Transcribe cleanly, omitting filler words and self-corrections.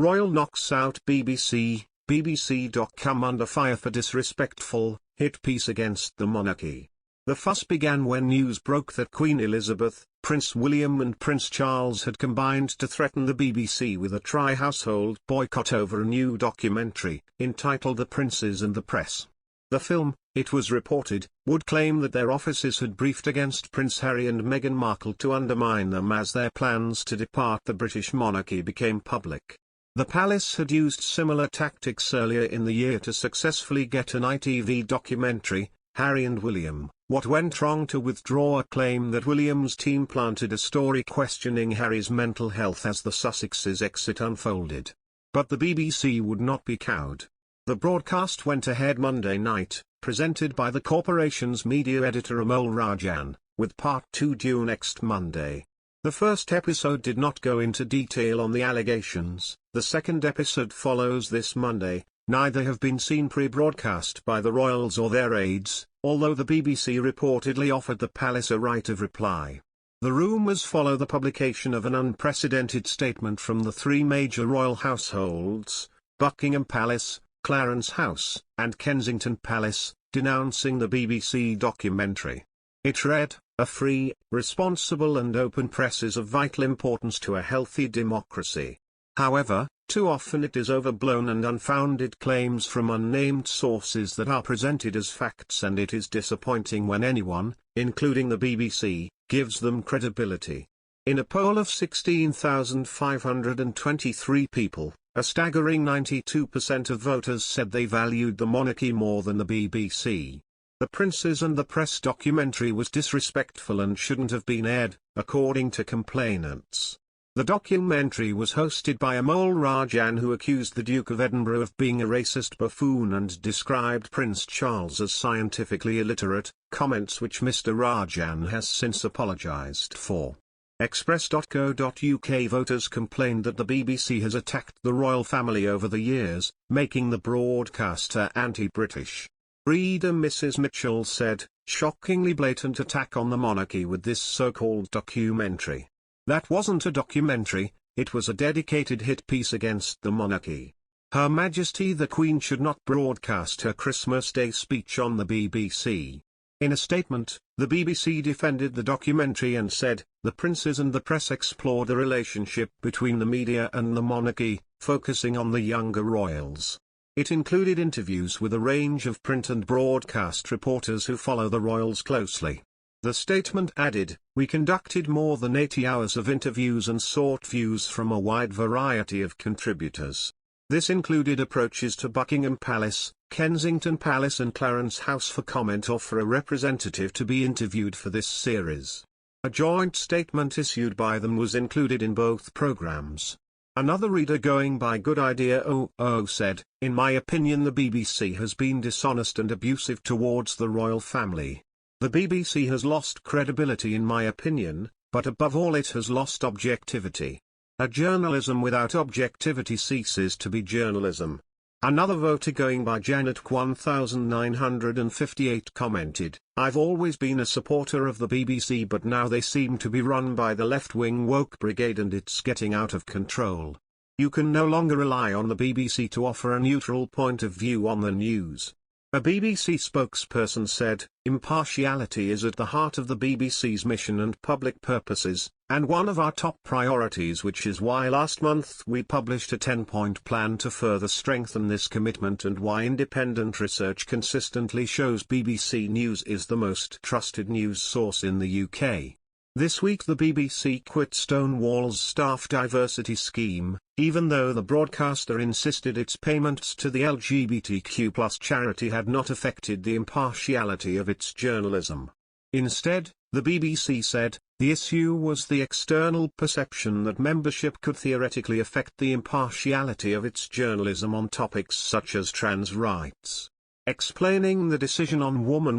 Royal knocks out BBC, BBC.com under fire for disrespectful, hit piece against the monarchy. The fuss began when news broke that Queen Elizabeth, Prince William and Prince Charles had combined to threaten the BBC with a tri-household boycott over a new documentary, entitled The Princes and the Press. The film, it was reported, would claim that their offices had briefed against Prince Harry and Meghan Markle to undermine them as their plans to depart the British monarchy became public. The palace had used similar tactics earlier in the year to successfully get an ITV documentary, Harry and William, What Went Wrong, to withdraw a claim that William's team planted a story questioning Harry's mental health as the Sussexes' exit unfolded. But the BBC would not be cowed. The broadcast went ahead Monday night, presented by the corporation's media editor Amol Rajan, with part 2 due next Monday. The first episode did not go into detail on the allegations. The second episode follows this Monday. Neither have been seen pre-broadcast by the royals or their aides, although the BBC reportedly offered the palace a right of reply. The rumours follow the publication of an unprecedented statement from the three major royal households, Buckingham Palace, Clarence House, and Kensington Palace, denouncing the BBC documentary. It read, "A free, responsible and open press is of vital importance to a healthy democracy. However, too often it is overblown and unfounded claims from unnamed sources that are presented as facts, and it is disappointing when anyone, including the BBC, gives them credibility." In a poll of 16,523 people, a staggering 92% of voters said they valued the monarchy more than the BBC. The Princes and the Press documentary was disrespectful and shouldn't have been aired, according to complainants. The documentary was hosted by Amol Rajan, who accused the Duke of Edinburgh of being a racist buffoon and described Prince Charles as scientifically illiterate, comments which Mr. Rajan has since apologised for. Express.co.uk voters complained that the BBC has attacked the royal family over the years, making the broadcaster anti-British. Reader Mrs. Mitchell said, "Shockingly blatant attack on the monarchy with this so-called documentary. That wasn't a documentary, it was a dedicated hit piece against the monarchy. Her Majesty the Queen should not broadcast her Christmas Day speech on the BBC." In a statement, the BBC defended the documentary and said, "The Princes and the Press explore the relationship between the media and the monarchy, focusing on the younger royals. It included interviews with a range of print and broadcast reporters who follow the royals closely." The statement added, "We conducted more than 80 hours of interviews and sought views from a wide variety of contributors. This included approaches to Buckingham Palace, Kensington Palace and Clarence House for comment or for a representative to be interviewed for this series. A joint statement issued by them was included in both programs." Another reader going by Good Idea 00 said, "In my opinion the BBC has been dishonest and abusive towards the royal family. The BBC has lost credibility in my opinion, but above all it has lost objectivity. A journalism without objectivity ceases to be journalism." Another voter going by Janet 1958 commented, "I've always been a supporter of the BBC, but now they seem to be run by the left-wing woke brigade and it's getting out of control. You can no longer rely on the BBC to offer a neutral point of view on the news." A BBC spokesperson said, "Impartiality is at the heart of the BBC's mission and public purposes, and one of our top priorities, which is why last month we published a 10-point plan to further strengthen this commitment and why independent research consistently shows BBC News is the most trusted news source in the UK." This week the BBC quit Stonewall's staff diversity scheme, even though the broadcaster insisted its payments to the LGBTQ+ charity had not affected the impartiality of its journalism. Instead, the BBC said, the issue was the external perception that membership could theoretically affect the impartiality of its journalism on topics such as trans rights. Explaining the decision on women's